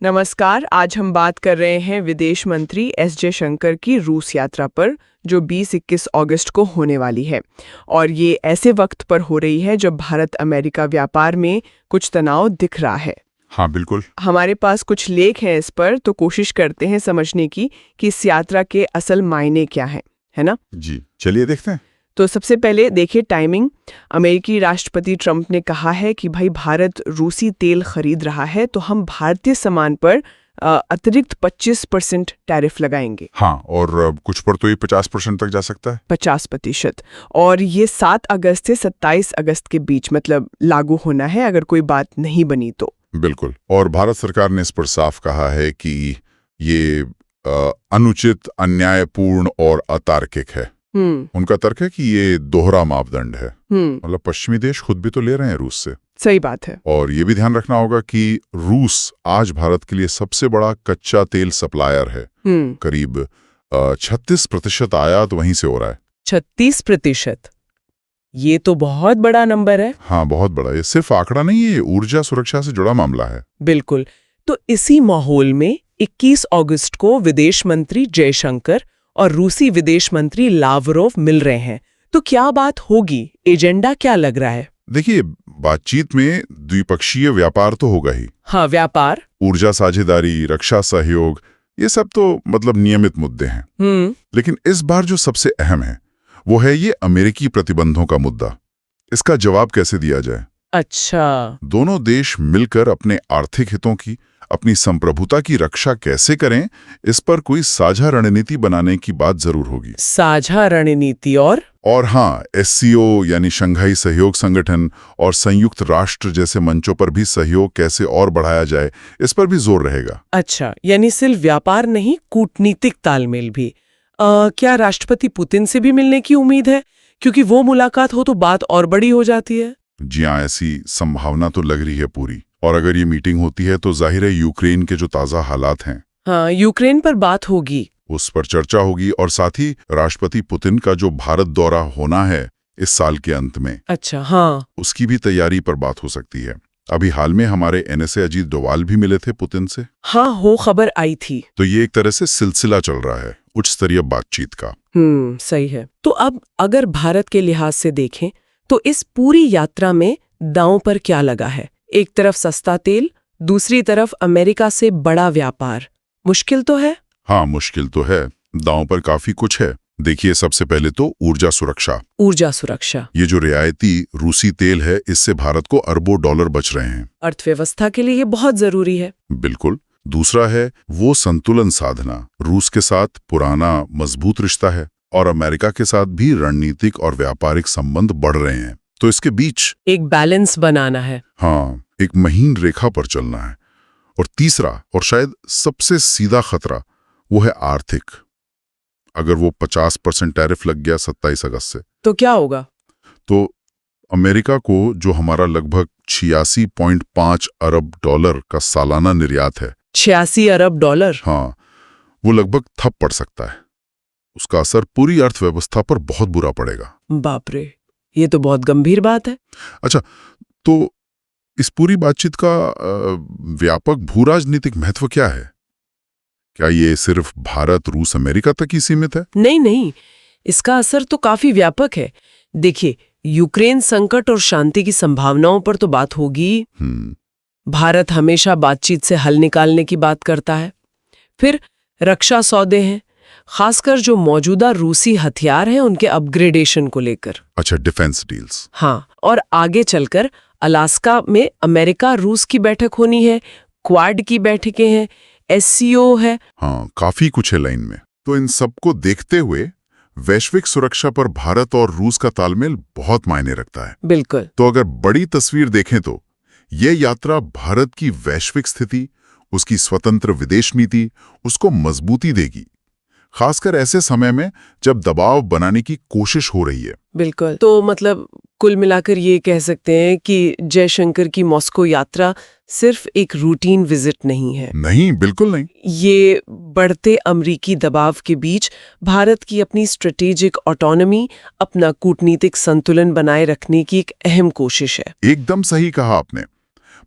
नमस्कार। आज हम बात कर रहे हैं विदेश मंत्री एस जयशंकर की रूस यात्रा पर, जो 20-21 अगस्त को होने वाली है। और ये ऐसे वक्त पर हो रही है जब भारत अमेरिका व्यापार में कुछ तनाव दिख रहा है। हाँ बिल्कुल। हमारे पास कुछ लेख हैं इस पर, तो कोशिश करते हैं समझने की कि इस यात्रा के असल मायने क्या हैं, है ना? जी चलिए देखते हैं। तो सबसे पहले देखिए टाइमिंग। अमेरिकी राष्ट्रपति ट्रंप ने कहा है कि भाई भारत रूसी तेल खरीद रहा है तो हम भारतीय सामान पर अतिरिक्त 25% टैरिफ लगाएंगे। हाँ, और कुछ पर तो ये 50% तक जा सकता है। 50%। और ये 7 अगस्त से 27 अगस्त के बीच मतलब लागू होना है अगर कोई बात नहीं बनी तो। बिल्कुल। और भारत सरकार ने इस पर साफ कहा है कि ये अनुचित, अन्यायपूर्ण और अतार्किक है। उनका तर्क है कि ये दोहरा मापदंड है। मतलब पश्चिमी देश खुद भी तो ले रहे हैं रूस से। सही बात है। और ये भी ध्यान रखना होगा कि रूस आज भारत के लिए सबसे बड़ा कच्चा तेल सप्लायर है। करीब 36% आयात वहीं से हो रहा है। 36%? ये तो बहुत बड़ा नंबर है। हाँ बहुत बड़ा। ये सिर्फ आंकड़ा नहीं है, ये ऊर्जा सुरक्षा से जुड़ा मामला है। बिल्कुल। तो इसी माहौल में 21 अगस्त को विदेश मंत्री जयशंकर और रूसी विदेश मंत्री लावरोव मिल रहे हैं। तो क्या बात होगी? एजेंडा क्या लग रहा है? देखिए, बातचीत में द्विपक्षीय व्यापार तो होगा ही। हाँ, व्यापार, ऊर्जा साझेदारी, रक्षा सहयोग, ये सब तो मतलब नियमित मुद्दे हैं। लेकिन इस बार जो सबसे अहम है वो है ये अमेरिकी प्रतिबंधों का मुद्दा। इसका जवाब कैसे दिया जाए? अच्छा। दोनों देश मिलकर अपने आर्थिक हितों की, अपनी संप्रभुता की रक्षा कैसे करें, इस पर कोई साझा रणनीति बनाने की बात जरूर होगी। साझा रणनीति और हाँ, एससीओ यानी शंघाई सहयोग संगठन और संयुक्त राष्ट्र जैसे मंचों पर भी सहयोग कैसे और बढ़ाया जाए, इस पर भी जोर रहेगा। अच्छा, यानी सिर्फ व्यापार नहीं, कूटनीतिक तालमेल भी। क्या राष्ट्रपति पुतिन से भी मिलने की उम्मीद है? क्योंकि वो मुलाकात हो तो बात और बड़ी हो जाती है। जी हाँ, ऐसी संभावना तो लग रही है पूरी। और अगर ये मीटिंग होती है तो जाहिर है यूक्रेन के जो ताज़ा हालात हैं, हाँ, यूक्रेन पर बात होगी, उस पर चर्चा होगी। और साथ ही राष्ट्रपति पुतिन का जो भारत दौरा होना है इस साल के अंत में, अच्छा, हाँ, उसकी भी तैयारी पर बात हो सकती है। अभी हाल में हमारे एनएसए अजीत डोवाल भी मिले थे पुतिन से। हाँ, हो खबर आई थी। तो ये एक तरह से सिलसिला चल रहा है उच्च स्तरीय बातचीत का। सही है। तो अब अगर भारत के लिहाज से देखें तो इस पूरी यात्रा में दांव पर क्या लगा है? एक तरफ सस्ता तेल, दूसरी तरफ अमेरिका से बड़ा व्यापार। मुश्किल तो है। हाँ, मुश्किल तो है। दांव पर काफी कुछ है। देखिए, सबसे पहले तो ऊर्जा सुरक्षा। ऊर्जा सुरक्षा, ये जो रियायती रूसी तेल है, इससे भारत को अरबों डॉलर बच रहे हैं। अर्थव्यवस्था के लिए ये बहुत जरूरी है। बिल्कुल। दूसरा है वो संतुलन साधना। रूस के साथ पुराना मजबूत रिश्ता है और अमेरिका के साथ भी रणनीतिक और व्यापारिक संबंध बढ़ रहे हैं, तो इसके बीच एक बैलेंस बनाना है। हाँ, एक महीन रेखा पर चलना है। और तीसरा और शायद सबसे सीधा खतरा वो है आर्थिक। अगर वो 50% टैरिफ लग गया 27 अगस्त से, तो क्या होगा? तो अमेरिका को जो हमारा लगभग 86.5 अरब डॉलर का सालाना निर्यात है, 86 अरब डॉलर, हाँ, वो लगभग ठप पड़ सकता है। उसका असर पूरी अर्थव्यवस्था पर बहुत बुरा पड़ेगा। बाप रे, ये तो बहुत गंभीर बात है। अच्छा, तो इस पूरी बातचीत का व्यापक भूराजनीतिक महत्व क्या है? क्या ये सिर्फ भारत, रूस, अमेरिका तक ही सीमित है? नहीं नहीं, इसका असर तो काफी व्यापक है। देखिए, यूक्रेन संकट और शांति की संभावनाओं पर तो बात होगी। भारत हमेशा बातचीत से हल निकालने की बात करता है। फिर रक्षा सौदे हैं, खासकर जो मौजूदा रूसी हथियार हैं उनके अपग्रेडेशन को लेकर। अच्छा, डिफेंस डील्स। हाँ, और आगे चलकर अलास्का में अमेरिका रूस की बैठक होनी है, क्वाड की बैठकें हैं, एससीओ है। हाँ, काफी कुछ है लाइन में। तो इन सबको देखते हुए वैश्विक सुरक्षा पर भारत और रूस का तालमेल बहुत मायने रखता है। बिल्कुल। तो अगर बड़ी तस्वीर देखें तो ये यात्रा भारत की वैश्विक स्थिति, उसकी स्वतंत्र विदेश नीति, उसको मजबूती देगी, खासकर ऐसे समय में जब दबाव बनाने की कोशिश हो रही है। बिल्कुल। तो मतलब कुल मिलाकर ये कह सकते हैं कि जयशंकर की मॉस्को यात्रा सिर्फ एक रूटीन विजिट नहीं है। नहीं, बिल्कुल नहीं। ये बढ़ते अमरीकी दबाव के बीच भारत की अपनी स्ट्रेटेजिक ऑटोनॉमी, अपना कूटनीतिक संतुलन बनाए रखने की एक अहम कोशिश है। एकदम सही कहा आपने।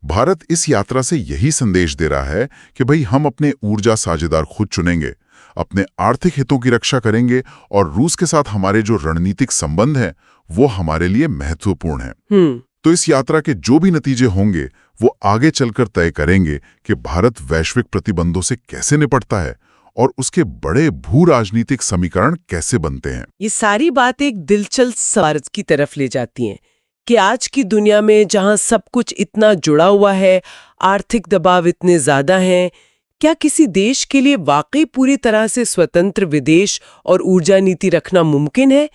भारत इस यात्रा से यही संदेश दे रहा है कि भाई हम अपने ऊर्जा साझेदार खुद चुनेंगे, अपने आर्थिक हितों की रक्षा करेंगे और रूस के साथ हमारे जो रणनीतिक संबंध हैं वो हमारे लिए महत्वपूर्ण हैं। तो इस यात्रा के जो भी नतीजे होंगे वो आगे चलकर तय करेंगे कि भारत वैश्विक प्रतिबंधों से कैसे निपटता है और उसके बड़े भू राजनीतिक समीकरण कैसे बनते हैं। ये सारी बातें एक दिलचस्प सवाल की तरफ ले जाती हैं कि आज की दुनिया में जहां सब कुछ इतना जुड़ा हुआ है, आर्थिक दबाव इतने ज्यादा हैं, क्या किसी देश के लिए वाकई पूरी तरह से स्वतंत्र विदेश और ऊर्जा नीति रखना मुमकिन है,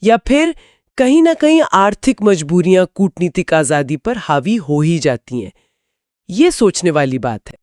या फिर कहीं ना कहीं आर्थिक मजबूरियां कूटनीतिक आजादी पर हावी हो ही जाती हैं? ये सोचने वाली बात है।